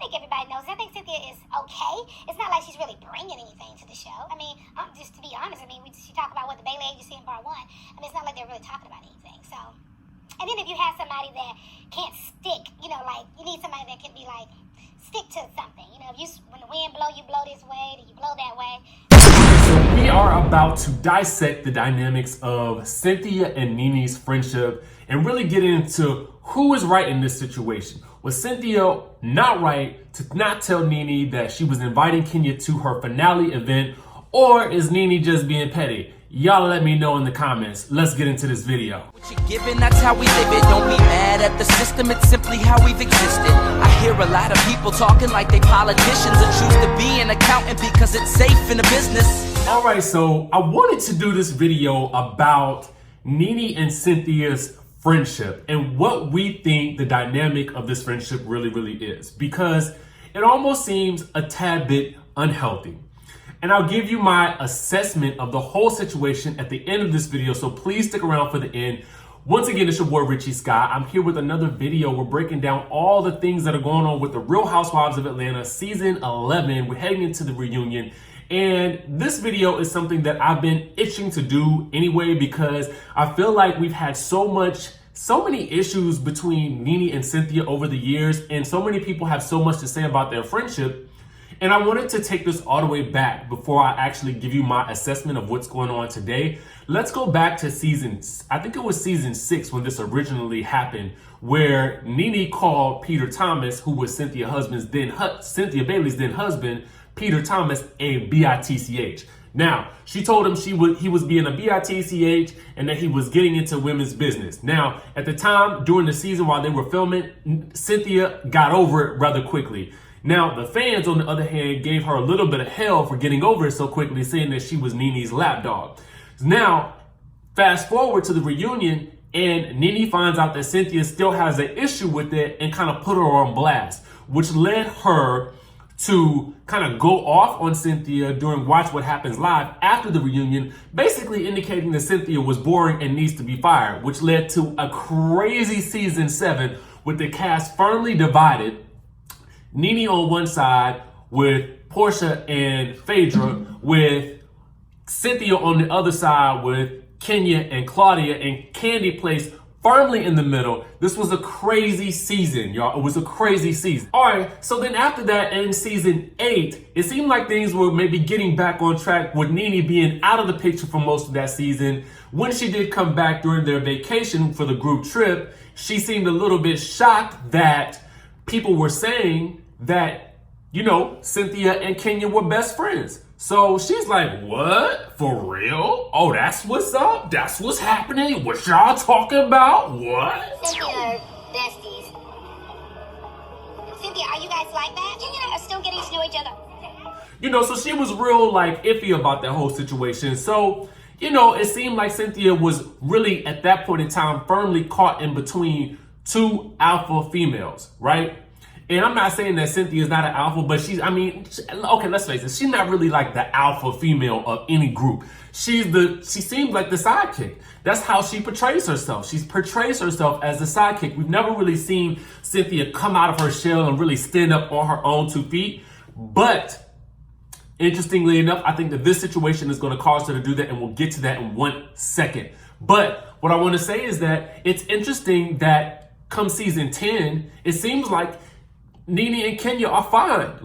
think everybody knows. I think Cynthia is okay. It's not like she's really bringing anything to the show. I mean, just to be honest, she talked about what the Bailey agency in part 1. It's not like they're really talking about anything. So, and then if you have somebody that can't stick, like you need somebody that can be like stick to something. If when the wind blow, you blow this way, then you blow that way. So we are about to dissect the dynamics of Cynthia and Nene's friendship and really get into who is right in this situation. Was Cynthia not right to not tell Nene that she was inviting Kenya to her finale event, or is Nene just being petty? Y'all let me know in the comments. Let's get into this video. What you're giving, that's how we live it. Don't be mad at the system, it's simply how we've existed. I hear a lot of people talking like they politicians and choose to be an accountant because it's safe in the business. All right, so I wanted to do this video about Nene and Cynthia's friendship and what we think the dynamic of this friendship really is, because it almost seems a tad bit unhealthy. And I'll give you my assessment of the whole situation at the end of this video, so please stick around for the end. Once again, it's your boy Richie Scott. I'm here with another video. We're breaking down all the things that are going on with the Real Housewives of Atlanta season 11. We're heading into the reunion. And this video is something that I've been itching to do anyway, because I feel like we've had so many issues between Nene and Cynthia over the years, and so many people have so much to say about their friendship. And I wanted to take this all the way back before I actually give you my assessment of what's going on today. Let's go back to season 6 when this originally happened, where Nene called Peter Thomas, who was Cynthia Bailey's then husband, Peter Thomas, a bitch. Now, she told him he was being a bitch and that he was getting into women's business. Now, at the time, during the season while they were filming, Cynthia got over it rather quickly. Now, the fans, on the other hand, gave her a little bit of hell for getting over it so quickly, saying that she was Nene's lapdog. Now, fast forward to the reunion, and Nene finds out that Cynthia still has an issue with it and kind of put her on blast, which led her to kind of go off on Cynthia during Watch What Happens Live after the reunion, basically indicating that Cynthia was boring and needs to be fired, which led to a crazy season 7 with the cast firmly divided. Nene on one side with Porsha and THRE, with Cynthia on the other side with Kenya and Claudia, and Kandi placed firmly in the middle. This was a crazy season, y'all. It was a crazy season. All right, so then after that, in season 8, it seemed like things were maybe getting back on track with Nene being out of the picture for most of that season. When she did come back during their vacation for the group trip, she seemed a little bit shocked that people were saying that, Cynthia and Kenya were best friends. So she's like, what? For real? Oh, that's what's up? That's what's happening? What y'all talking about? What? Cynthia, besties. Cynthia, are you guys like that? Kenya and I are still getting to know each other. So she was real, iffy about that whole situation. So, it seemed like Cynthia was really, at that point in time, firmly caught in between two alpha females, right? And I'm not saying that Cynthia is not an alpha, but okay, let's face it. She's not really like the alpha female of any group. She seems like the sidekick. That's how she portrays herself. She portrays herself as the sidekick. We've never really seen Cynthia come out of her shell and really stand up on her own 2 feet. But interestingly enough, I think that this situation is going to cause her to do that, and we'll get to that in 1 second. But what I want to say is that it's interesting that come season 10, it seems like Nene and Kenya are fine.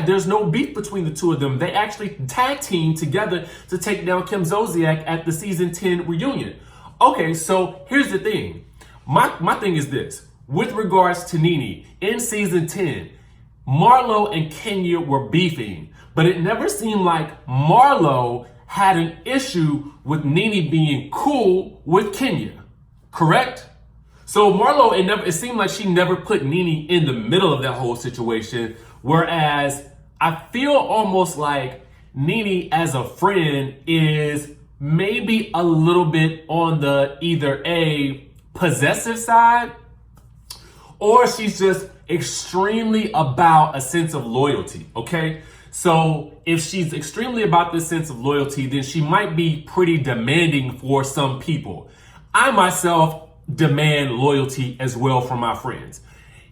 There's no beef between the two of them. They actually tag teamed together to take down Kim Zolciak at the season 10 reunion. Okay, so here's the thing. My thing is this. With regards to Nene, in season 10, Marlo and Kenya were beefing, but it never seemed like Marlo had an issue with Nene being cool with Kenya. Correct? So Marlo, it seemed like she never put Nene in the middle of that whole situation. Whereas I feel almost like Nene as a friend is maybe a little bit on the either a possessive side, or she's just extremely about a sense of loyalty, okay? So if she's extremely about this sense of loyalty, then she might be pretty demanding for some people. I myself demand loyalty as well from my friends.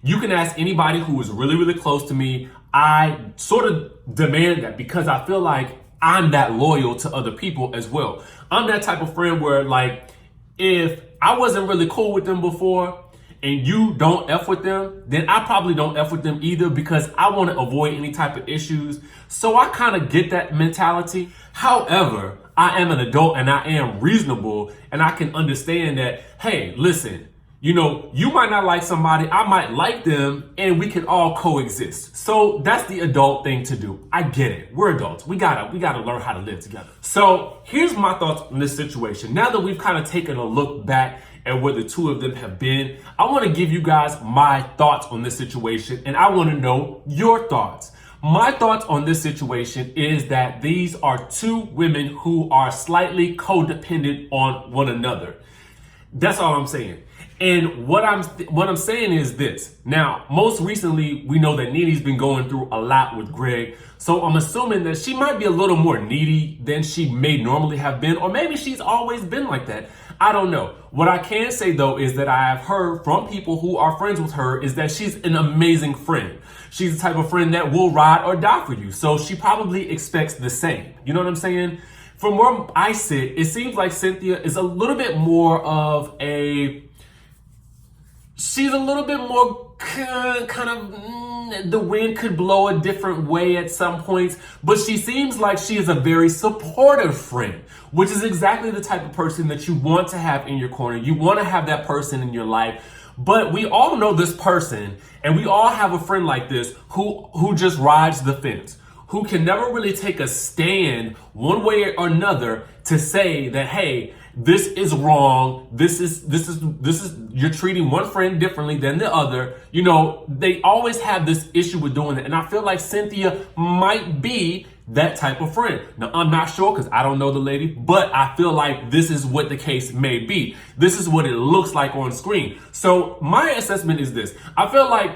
You can ask anybody who is really, really close to me. I sort of demand that because I feel like I'm that loyal to other people as well. I'm that type of friend where, like, if I wasn't really cool with them before and you don't F with them, then I probably don't F with them either because I want to avoid any type of issues. So I kind of get that mentality. However, I am an adult and I am reasonable and I can understand that, hey, listen, you know, you might not like somebody, I might like them, and we can all coexist. So that's the adult thing to do. I get it. We're adults. We gotta learn how to live together. So here's my thoughts on this situation. Now that we've kind of taken a look back at where the two of them have been, I want to give you guys my thoughts on this situation, and I want to know your thoughts. My thoughts on this situation is that these are two women who are slightly codependent on one another. That's all I'm saying. And what I'm saying is this. Now, most recently, we know that Nene's been going through a lot with Greg. So I'm assuming that she might be a little more needy than she may normally have been, or maybe she's always been like that. I don't know. What I can say, though, is that I have heard from people who are friends with her is that she's an amazing friend. She's the type of friend that will ride or die for you. So she probably expects the same. You know what I'm saying? From where I sit, it seems like Cynthia is a little bit more of a... She's a little bit more kind of, the wind could blow a different way at some points, but she seems like she is a very supportive friend, which is exactly the type of person that you want to have in your corner. You want to have that person in your life, but we all know this person, and we all have a friend like this who just rides the fence, who can never really take a stand one way or another to say that, hey, this is wrong. This is you're treating one friend differently than the other. You know, they always have this issue with doing it. And I feel like Cynthia might be that type of friend. Now, I'm not sure because I don't know the lady, but I feel like this is what the case may be. This is what it looks like on screen. So my assessment is this. I feel like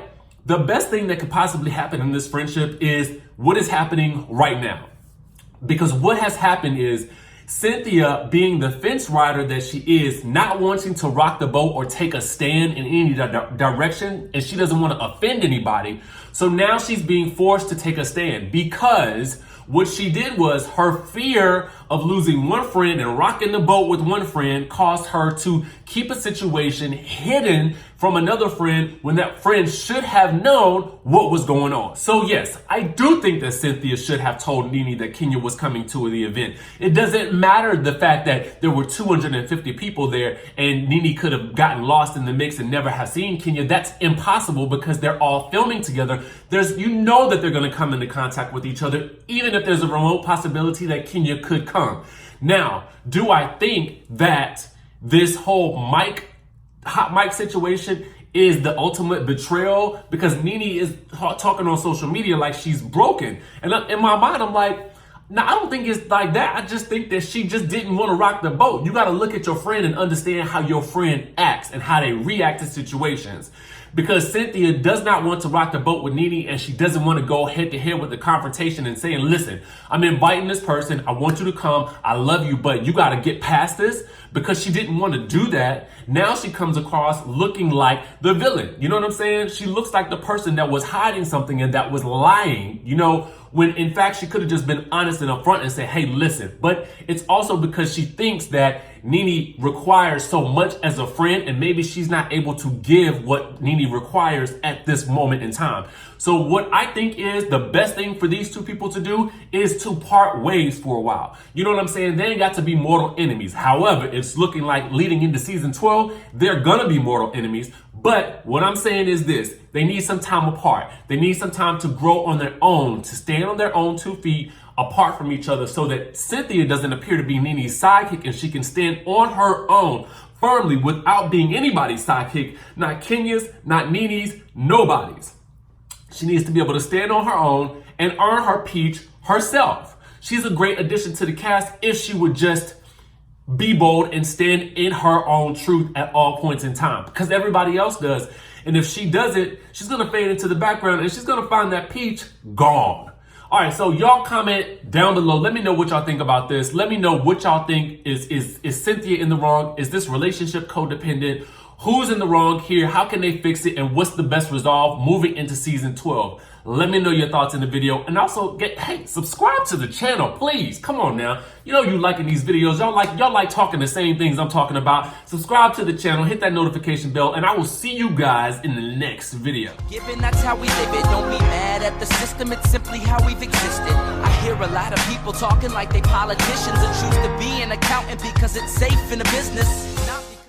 the best thing that could possibly happen in this friendship is what is happening right now. Because what has happened is Cynthia, being the fence rider that she is, not wanting to rock the boat or take a stand in any direction, and she doesn't want to offend anybody. So now she's being forced to take a stand because what she did was her fear of losing one friend and rocking the boat with one friend caused her to keep a situation hidden from another friend when that friend should have known what was going on. So yes, I do think that Cynthia should have told Nene that Kenya was coming to the event. It doesn't matter the fact that there were 250 people there and Nene could have gotten lost in the mix and never have seen Kenya. That's impossible because they're all filming together. You know that they're going to come into contact with each other, even if there's a remote possibility that Kenya could come. Now, do I think that this whole hot mic situation is the ultimate betrayal? Because Nene is talking on social media like she's broken. And in my mind, I'm like, no, I don't think it's like that. I just think that she just didn't want to rock the boat. You got to look at your friend and understand how your friend acts and how they react to situations. Because Cynthia does not want to rock the boat with Nene, and she doesn't want to go head to head with the confrontation and saying, listen, I'm inviting this person. I want you to come. I love you, but you got to get past this. Because she didn't want to do that. Now she comes across looking like the villain. You know what I'm saying? She looks like the person that was hiding something and that was lying, you know, when in fact she could have just been honest and upfront and said, hey, listen. But it's also because she thinks that Nene requires so much as a friend, and maybe she's not able to give what Nene requires at this moment in time. So what I think is the best thing for these two people to do is to part ways for a while. You know what I'm saying? They ain't got to be mortal enemies. However, it's looking like leading into season 12, they're gonna be mortal enemies. But what I'm saying is this, they need some time apart. They need some time to grow on their own, to stand on their own 2 feet apart from each other so that Cynthia doesn't appear to be Nene's sidekick and she can stand on her own firmly without being anybody's sidekick, not Kenya's, not Nene's, nobody's. She needs to be able to stand on her own and earn her peach herself. She's a great addition to the cast if she would just be bold and stand in her own truth at all points in time, because everybody else does. And if she does it, she's going to fade into the background and she's going to find that peach gone. All right, so y'all comment down below. Let me know what y'all think about this. Let me know what y'all think is Cynthia in the wrong? Is this relationship codependent? Who's in the wrong here? How can they fix it? And what's the best resolve moving into season 12? Let me know your thoughts in the video. And also, subscribe to the channel, please. Come on now. You know you liking these videos. Y'all like talking the same things I'm talking about. Subscribe to the channel, hit that notification bell, and I will see you guys in the next video. Given that's how we live it, don't be mad at the system, it's simply how we've existed. I hear a lot of people talking like they politicians and choose to be an accountant because it's safe in the business.